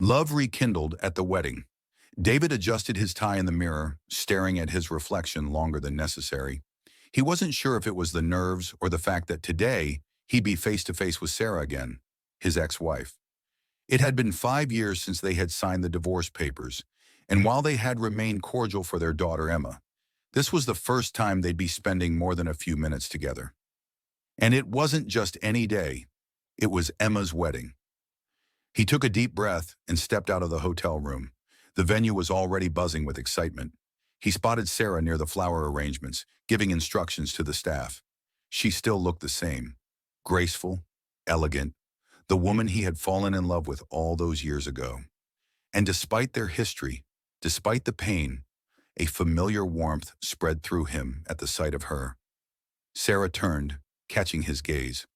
Love rekindled at the wedding. David adjusted his tie in the mirror, staring at his reflection longer than necessary. He wasn't sure if it was the nerves or the fact that today he'd be face to face with Sarah again, his ex-wife. It had been 5 years since they had signed the divorce papers, and while they had remained cordial for their daughter Emma, this was the first time they'd be spending more than a few minutes together. And it wasn't just any day, it was Emma's wedding. He took a deep breath and stepped out of the hotel room. The venue was already buzzing with excitement. He spotted Sarah near the flower arrangements, giving instructions to the staff. She still looked the same, graceful, elegant, the woman he had fallen in love with all those years ago. And despite their history, despite the pain, a familiar warmth spread through him at the sight of her. Sarah turned, catching his gaze.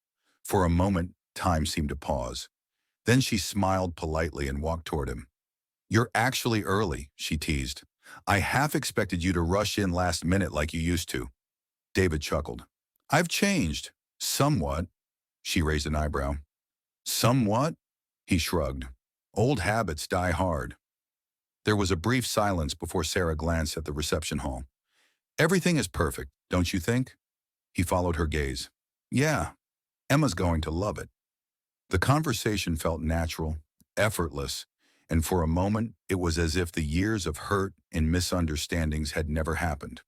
For a moment, time seemed to pause. Then she smiled politely and walked toward him. "You're actually early," she teased. "I half expected you to rush in last minute like you used to." David chuckled. "I've changed. Somewhat." She raised an eyebrow. "Somewhat?" He shrugged. "Old habits die hard." There was a brief silence before Sarah glanced at the reception hall. "Everything is perfect, don't you think?" He followed her gaze. "Yeah, Emma's going to love it." The conversation felt natural, effortless, and for a moment it was as if the years of hurt and misunderstandings had never happened.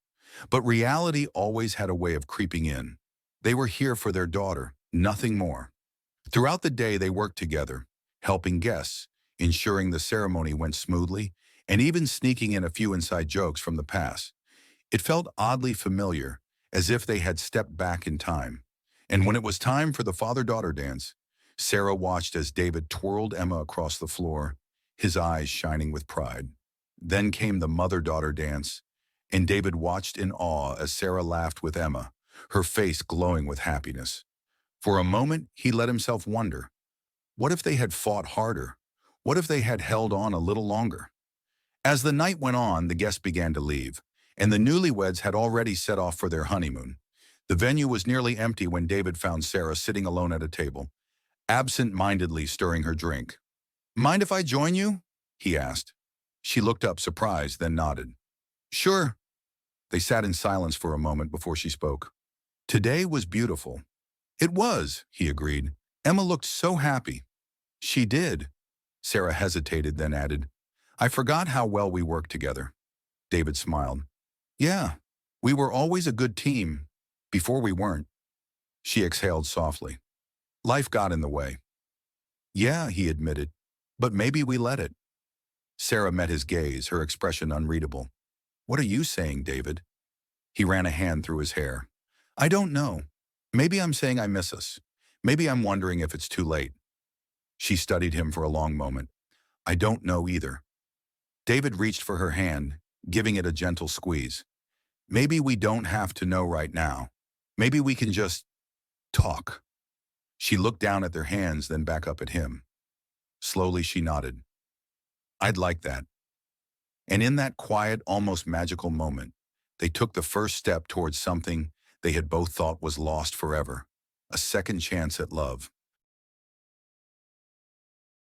But reality always had a way of creeping in. They were here for their daughter, nothing more. Throughout the day they worked together, helping guests, ensuring the ceremony went smoothly, and even sneaking in a few inside jokes from the past. It felt oddly familiar, as if they had stepped back in time. And when it was time for the father-daughter dance, Sarah watched as David twirled Emma across the floor, his eyes shining with pride. Then came the mother-daughter dance, and David watched in awe as Sarah laughed with Emma, her face glowing with happiness. For a moment, he let himself wonder, what if they had fought harder? What if they had held on a little longer? As the night went on, the guests began to leave, and the newlyweds had already set off for their honeymoon. The venue was nearly empty when David found Sarah sitting alone at a table, absent-mindedly stirring her drink. "Mind if I join you?" he asked. She looked up surprised, then nodded. "Sure." They sat in silence for a moment before she spoke. "Today was beautiful." "It was," he agreed. "Emma looked so happy." "She did." Sarah hesitated, then added, "I forgot how well we worked together." David smiled. "Yeah, we were always a good team, before we weren't." She exhaled softly. "Life got in the way." "Yeah," he admitted, "but maybe we let it." Sarah met his gaze, her expression unreadable. "What are you saying, David?" He ran a hand through his hair. "I don't know. Maybe I'm saying I miss us. Maybe I'm wondering if it's too late." She studied him for a long moment. "I don't know either." David reached for her hand, giving it a gentle squeeze. "Maybe we don't have to know right now. Maybe we can just talk." She looked down at their hands, then back up at him. Slowly she nodded. "I'd like that." And in that quiet, almost magical moment, they took the first step towards something they had both thought was lost forever, a second chance at love.